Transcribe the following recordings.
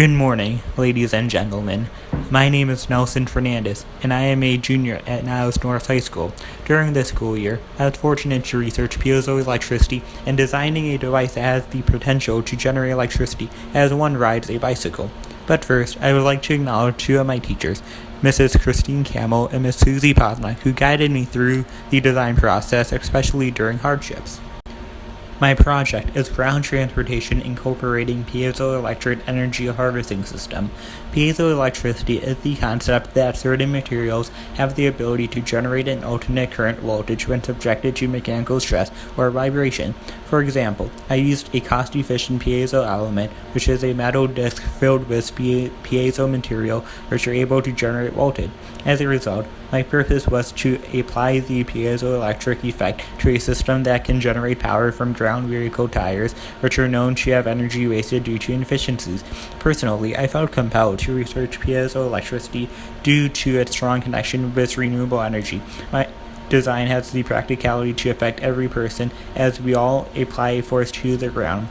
Good morning, ladies and gentlemen. My name is Nelson Fernandes, and I am a junior at Niles North High School. During this school year, I was fortunate to research piezoelectricity and designing a device that has the potential to generate electricity as one rides a bicycle. But first, I would like to acknowledge two of my teachers, Mrs. Christine Camel and Miss Susie Posnack, who guided me through the design process, especially during hardships. My project is ground transportation incorporating piezoelectric energy harvesting system. Piezoelectricity is the concept that certain materials have the ability to generate an alternate current voltage when subjected to mechanical stress or vibration. For example, I used a cost-efficient piezo element, which is a metal disc filled with piezo material, which are able to generate voltage. As a result, my purpose was to apply the piezoelectric effect to a system that can generate power from ground vehicle tires, which are known to have energy wasted due to inefficiencies. Personally, I felt compelled to research piezoelectricity due to its strong connection with renewable energy. My design has the practicality to affect every person, as we all apply a force to the ground,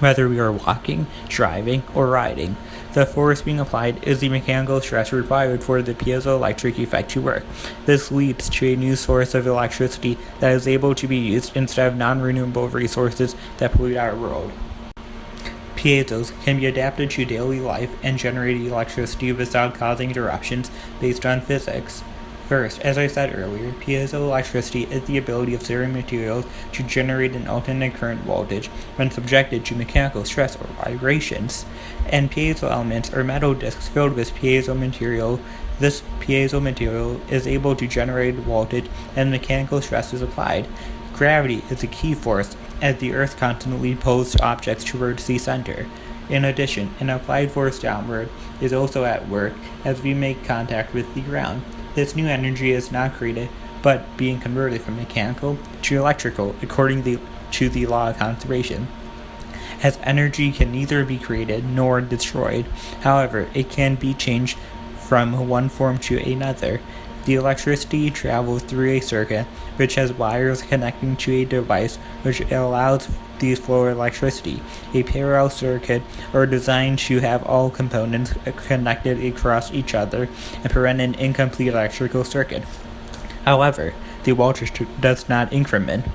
whether we are walking, driving, or riding. The force being applied is the mechanical stress required for the piezoelectric effect to work. This leads to a new source of electricity that is able to be used instead of non-renewable resources that pollute our world. Piezos can be adapted to daily life and generate electricity without causing interruptions based on physics. First, as I said earlier, piezoelectricity is the ability of certain materials to generate an alternate current voltage when subjected to mechanical stress or vibrations. And piezo elements are metal discs filled with piezo material. This piezo material is able to generate voltage and mechanical stress is applied. Gravity is a key force, as the Earth constantly pulls objects towards the center. In addition, an applied force downward is also at work as we make contact with the ground. This new energy is not created, but being converted from mechanical to electrical according to the law of conservation. As energy can neither be created nor destroyed, however, it can be changed from one form to another. The electricity travels through a circuit which has wires connecting to a device which allows the flow of electricity. A parallel circuit are designed to have all components connected across each other and prevent an incomplete electrical circuit. However, the voltage does not increment.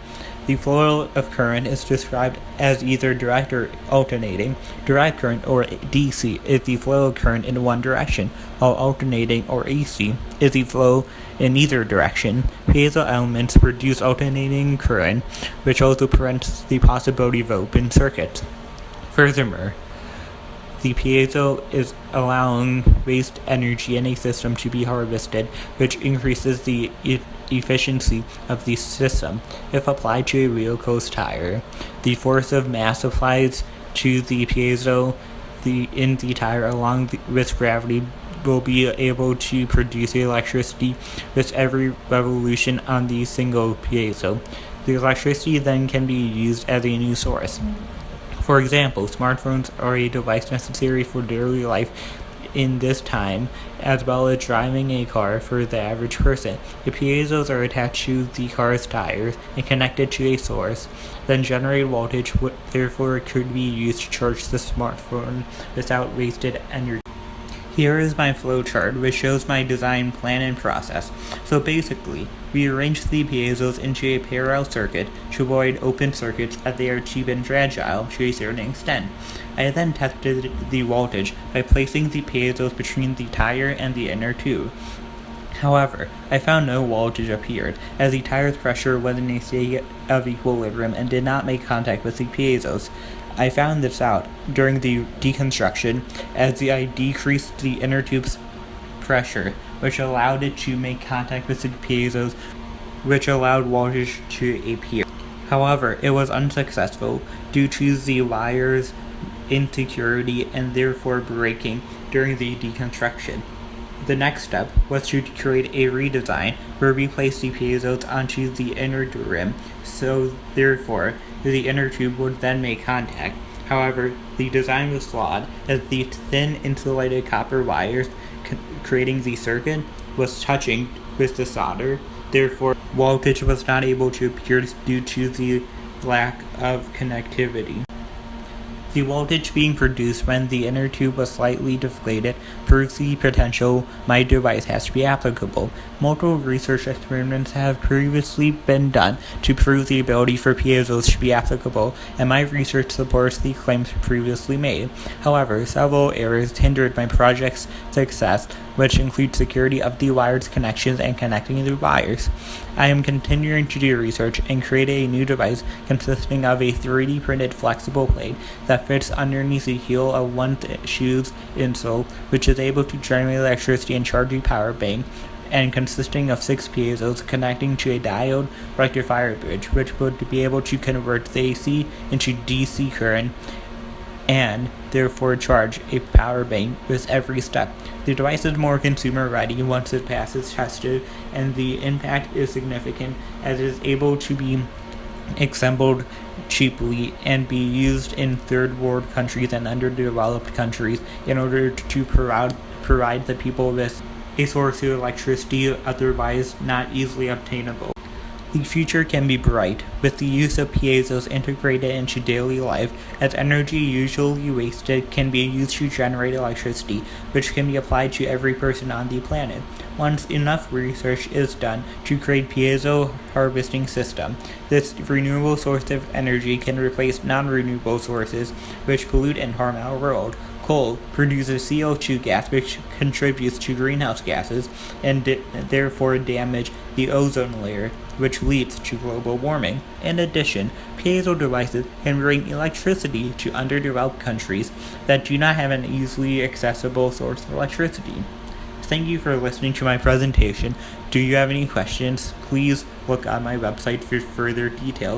The flow of current is described as either direct or alternating. Direct current, or DC, is the flow of current in one direction, while alternating, or AC, is the flow in either direction. Piezo elements produce alternating current, which also prevents the possibility of open circuits. Furthermore, the piezo is allowing waste energy in a system to be harvested, which increases the efficiency of the system. If applied to a vehicle's tire, the force of mass applies to the piezo in the tire along with gravity will be able to produce electricity with every revolution on the single piezo. The electricity then can be used as a new source. For example, smartphones are a device necessary for daily life in this time, as well as driving a car for the average person. The piezos are attached to the car's tires and connected to a source, then generate voltage, therefore could be used to charge the smartphone without wasted energy. Here is my flowchart, which shows my design plan and process. So basically, we arranged the piezos into a parallel circuit to avoid open circuits, as they are cheap and fragile to a certain extent. I then tested the voltage by placing the piezos between the tire and the inner tube. However, I found no voltage appeared, as the tire's pressure was in a state of equilibrium and did not make contact with the piezos. I found this out during the deconstruction, as I decreased the inner tube's pressure, which allowed it to make contact with the piezos, which allowed voltage to appear. However, it was unsuccessful due to the wire's insecurity and therefore breaking during the deconstruction. The next step was to create a redesign where we placed the piezos onto the inner rim, so therefore the inner tube would then make contact. However, the design was flawed, as the thin insulated copper wires creating the circuit was touching with the solder. Therefore, voltage was not able to appear due to the lack of connectivity. The voltage being produced when the inner tube was slightly deflated proves the potential my device has to be applicable. Multiple research experiments have previously been done to prove the ability for piezos to be applicable, and my research supports the claims previously made. However, several errors hindered my project's success, which include security of the wired connections and connecting the wires. I am continuing to do research and create a new device consisting of a 3D printed flexible plate that fits underneath the heel of one shoe's insole, which is able to generate electricity and charge a power bank, and consisting of 6 piezos connecting to a diode rectifier bridge, which would be able to convert the AC into DC current and therefore charge a power bank with every step. The device is more consumer ready once it passes tested, and the impact is significant as it is able to be assembled cheaply and be used in third world countries and underdeveloped countries in order to provide the people with a source of electricity otherwise not easily obtainable. The future can be bright, with the use of piezos integrated into daily life, as energy usually wasted can be used to generate electricity, which can be applied to every person on the planet. Once enough research is done to create piezo harvesting system, this renewable source of energy can replace non-renewable sources which pollute and harm our world. Coal produces CO2 gas, which contributes to greenhouse gases and therefore damage the ozone layer, which leads to global warming. In addition, piezo devices can bring electricity to underdeveloped countries that do not have an easily accessible source of electricity. Thank you for listening to my presentation. Do you have any questions? Please look on my website for further details.